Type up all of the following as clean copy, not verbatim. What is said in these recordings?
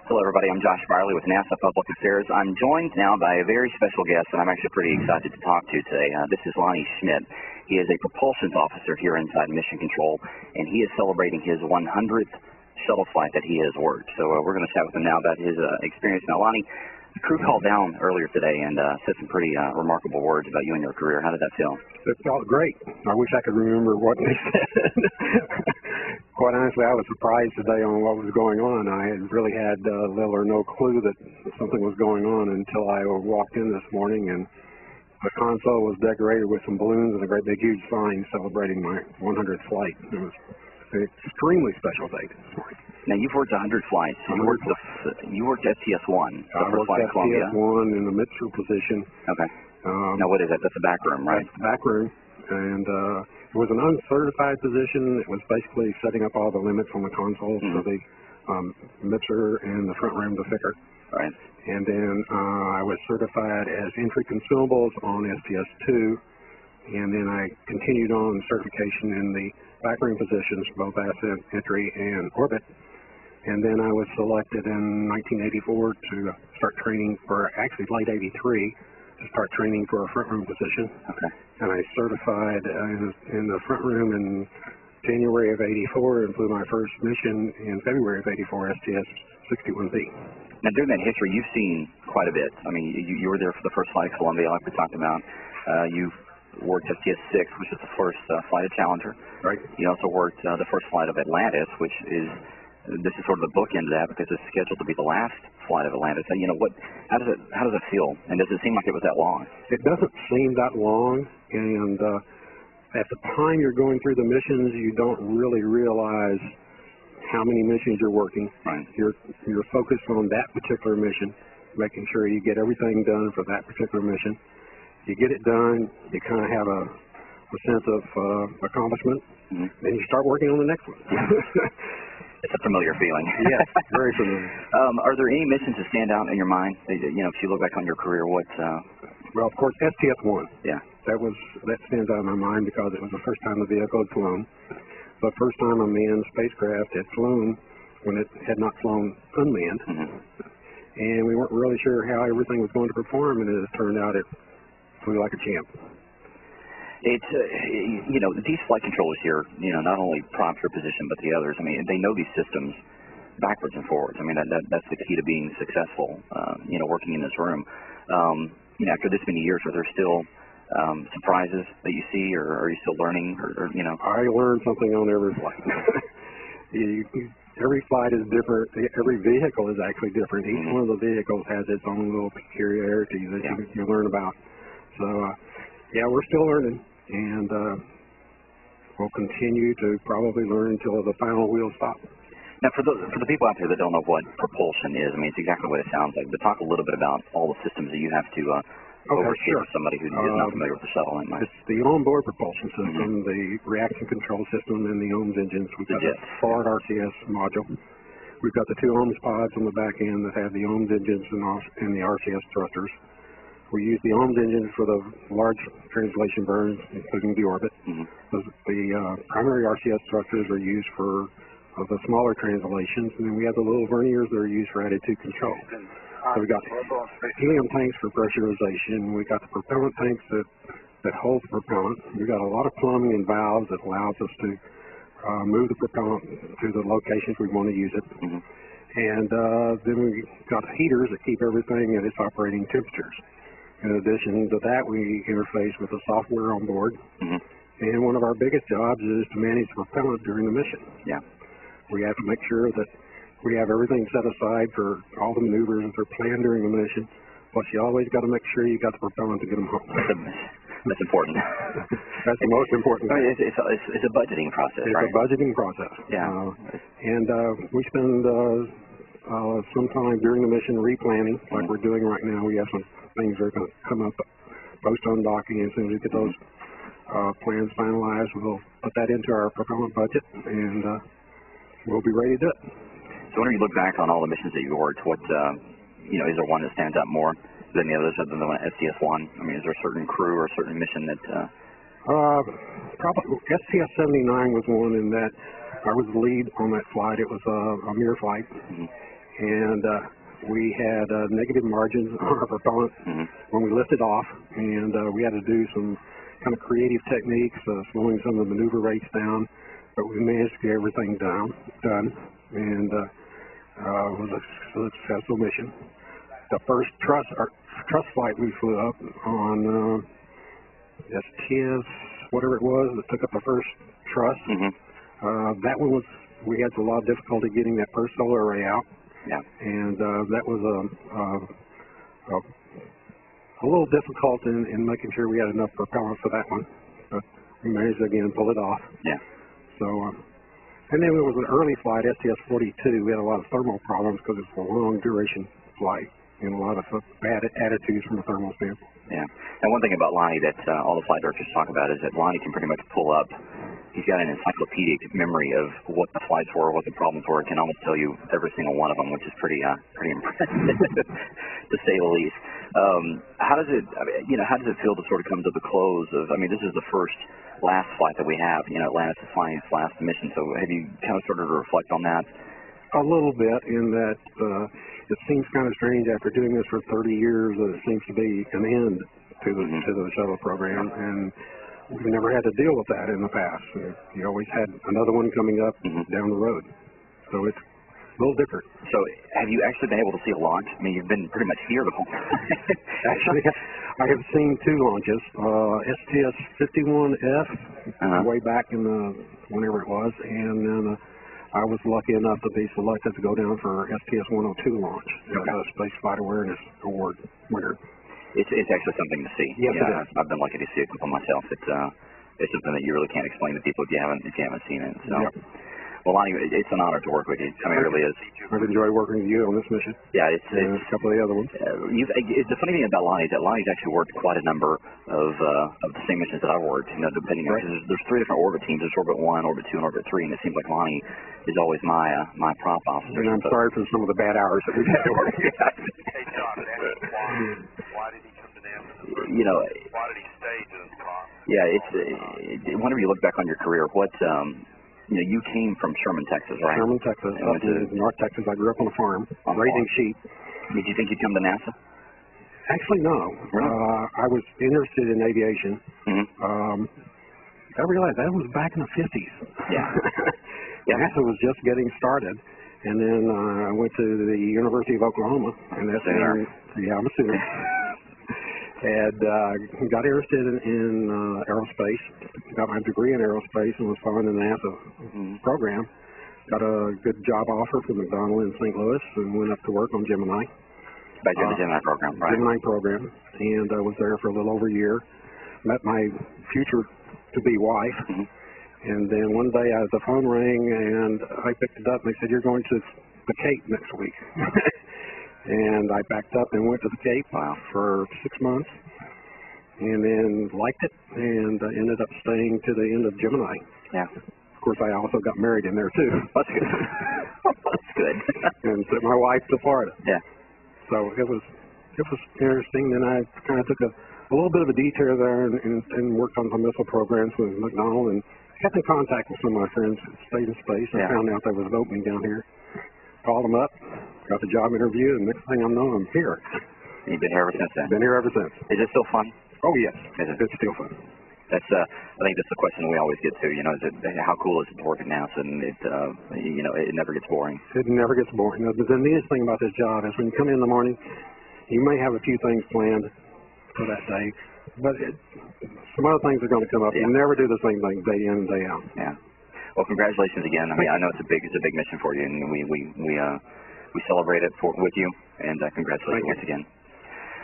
Hello, everybody. I'm Josh Barley with NASA Public Affairs. I'm joined now by a very special guest that I'm actually pretty excited to talk to today. This is Lonnie Schmitt. He is a propulsion officer here inside Mission Control, and he is celebrating his 100th shuttle flight that he has worked. So we're going to chat with him now about his experience. Now, Lonnie, the crew called down earlier today and said some pretty remarkable words about you and your career. How did that feel? It felt great. I wish I could remember what they said. Quite honestly, I was surprised today on what was going on. I had really had little or no clue that something was going on until I walked in this morning, and the console was decorated with some balloons and a great big huge sign celebrating my 100th flight. It was an extremely special day this morning. Now, you've worked 100 flights. You worked STS-1, the first flight of Columbia. STS-1 in the midship position. Okay. Now, what is that? That's the back room, right? That's the back room. And it was an uncertified position. It was basically setting up all the limits on the consoles for the mixer and the front room, the thicker. Right. And then I was certified as entry consumables on STS-2. And then I continued on certification in the back room positions, both ascent, entry, and orbit. And then I was selected in 1984 to start training for, actually late 83, to start training for a front room position. Okay. And I certified in the front room in January of 84 and flew my first mission in February of 84, STS-61B. Now, during that history, you've seen quite a bit. I mean, you were there for the first flight of Columbia, like we talked about. You've worked STS-6, which is the first flight of Challenger. Right. You also worked the first flight of Atlantis, which is, this is sort of the bookend of that because it's scheduled to be the last flight of Atlantis. And you know what? How does it feel? And does it seem like it was that long? It doesn't seem that long, and at the time you're going through the missions, you don't really realize how many missions you're working. Right. You're focused on that particular mission, making sure you get everything done for that particular mission. You get it done, you kind of have a sense of accomplishment, then you start working on the next one. It's a familiar feeling. Yes, very familiar. Are there any missions that stand out in your mind? You know, if you look back on your career, what? Well, of course, STS-1. Yeah. That stands out in my mind because it was the first time the vehicle had flown. The first time a manned spacecraft had flown when it had not flown unmanned. And we weren't really sure how everything was going to perform, and it turned out it flew like a champ. It's, you know, these flight controllers here, you know, not only prompt your position, but the others, I mean, they know these systems backwards and forwards. I mean, that's the key to being successful, you know, working in this room. You know, after this many years, are there still surprises that you see, or are you still learning, or you know? I learn something on every flight. Every flight is different. Every vehicle is actually different. Each one of the vehicles has its own little peculiarities that you learn about. So, yeah, we're still learning, and we'll continue to probably learn until the final wheel stops. Now, for the people out there that don't know what propulsion is, I mean, it's exactly what it sounds like. But talk a little bit about all the systems that you have to oversee for somebody who is not familiar with the shuttle. It's the onboard propulsion system, the reaction control system, and the OMS engines. We've got the forward RCS module. We've got the two OMS pods on the back end that have the OMS engines and the RCS thrusters. We use the OMS engines for the large translation burns, including the orbit. The primary RCS thrusters are used for the smaller translations, and then we have the little verniers that are used for attitude control. So we got helium tanks for pressurization. We got the propellant tanks that hold the propellant. We got a lot of plumbing and valves that allows us to move the propellant to the locations we want to use it. And then we got heaters that keep everything at its operating temperatures. In addition to that, we interface with the software on board. And one of our biggest jobs is to manage the propellant during the mission. Yeah. We have to make sure that we have everything set aside for all the maneuvers that are planned during the mission. Plus, you always got to make sure you got the propellant to get them home. That's important. That's the most important thing. It's a budgeting process, right? It's a budgeting process. Yeah. And we spend some time during the mission replanning, like we're doing right now. We have some things that are going to come up post-undocking. As soon as we get those plans finalized, we'll put that into our propellant budget, and we'll be ready to do it. So when you look back on all the missions that you worked, what, you know, is there one that stands out more than the others other than STS-1? I mean, is there a certain crew or a certain mission that... Probably STS-79 was one in that I was the lead on that flight. It was a mirror flight. and we had negative margins on our propellant when we lifted off, and we had to do some kind of creative techniques, slowing some of the maneuver rates down, but we managed to get everything done, and it was a successful mission. The first truss flight we flew up on STS, whatever it was, that took up the first truss. That one we had a lot of difficulty getting that first solar array out. Yeah. And that was a little difficult in making sure we had enough propellant for that one, but we managed to again pull it off. Yeah. So, and then it was an early flight, STS-132. We had a lot of thermal problems because it's a long duration flight and a lot of bad attitudes from a thermal standpoint. Yeah. And one thing about Lonnie that all the flight directors talk about is that Lonnie can pretty much pull up. He's got an encyclopedic memory of what the flights were, what the problems were. Can almost tell you every single one of them, which is pretty impressive, to say the least. How does it, how does it feel to sort of come to the close of? I mean, this is the last flight that we have. Atlantis is flying its last mission. So have you kind of started to reflect on that? A little bit, in that it seems kind of strange after doing this for 30 years that it seems to be an end to the shuttle program, and we've never had to deal with that in the past. You always had another one coming up down the road, so it's a little different. So have you actually been able to see a launch? I mean, you've been pretty much here the whole time. Actually, I have seen two launches. STS-51F way back in whenever it was, and then I was lucky enough to be selected to go down for STS-102 launch, the Space Flight Awareness Award winner. It's actually something to see. Yes, it is. I've been lucky to see a couple myself. It's something that you really can't explain to people if you haven't seen it. So. Yep. Well, Lonnie, it's an honor to work with you. I mean, it really is. I've enjoyed working with you on this mission. Yeah, and a couple of the other ones. The funny thing about Lonnie is that Lonnie's actually worked quite a number of the same missions that I've worked. Depending on there's 3 different orbit teams. There's Orbit 1, Orbit 2, and Orbit 3, and it seems like Lonnie is always my prop officer. And I'm sorry for some of the bad hours that we've had to work. Hey, John, why did he come to NASA? Why did he stay to this spot? Yeah, whenever you look back on your career, what you came from Sherman, Texas, right? Sherman, Texas. Up in North Texas. I grew up on a farm, raising sheep. Did you think you'd come to NASA? Actually, no. Really? I was interested in aviation. I realized that was back in the 50s. Yeah. NASA was just getting started. And then I went to the University of Oklahoma. And that's yeah, I'm a student. And got interested in aerospace, got my degree in aerospace, and was following the NASA program. Got a good job offer from McDonnell in St. Louis, and went up to work on Gemini. Back to the Gemini program, right? Gemini program, and I was there for a little over a year. Met my future-to-be wife, and then one day the phone rang, and I picked it up, and they said, "You're going to the Cape next week." And I backed up and went to the Cape for 6 months, and then liked it, and ended up staying to the end of Gemini. Yeah. Of course, I also got married in there too. That's good. That's good. And took my wife to Florida. Yeah. So it was interesting. Then I kind of took a little bit of a detour there and worked on some missile programs with McDonnell, and kept in contact with some of my friends that stayed in space. I found out there was an opening down here. Called them up, got the job interview, and next thing I know, I'm here. You've been here ever since then? Been here ever since. Is it still fun? Oh, yes. It's still fun. That's I think that's the question we always get to. Is it how cool is it to work at NASA? And it it never gets boring. It never gets boring. The neatest thing about this job is when you come in the morning, you may have a few things planned for that day, but some other things are going to come up. You never do the same thing day in and day out. Yeah. Well, congratulations again. I mean, I know it's a big mission for you, and we celebrate it with you. And congratulations once again.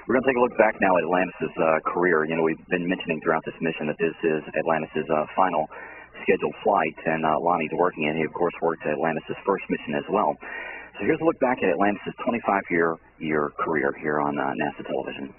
We're going to take a look back now at Atlantis' career. We've been mentioning throughout this mission that this is Atlantis' final scheduled flight, and Lonnie's working it. He, of course, worked at Atlantis' first mission as well. So here's a look back at Atlantis' 25-year career here on NASA television.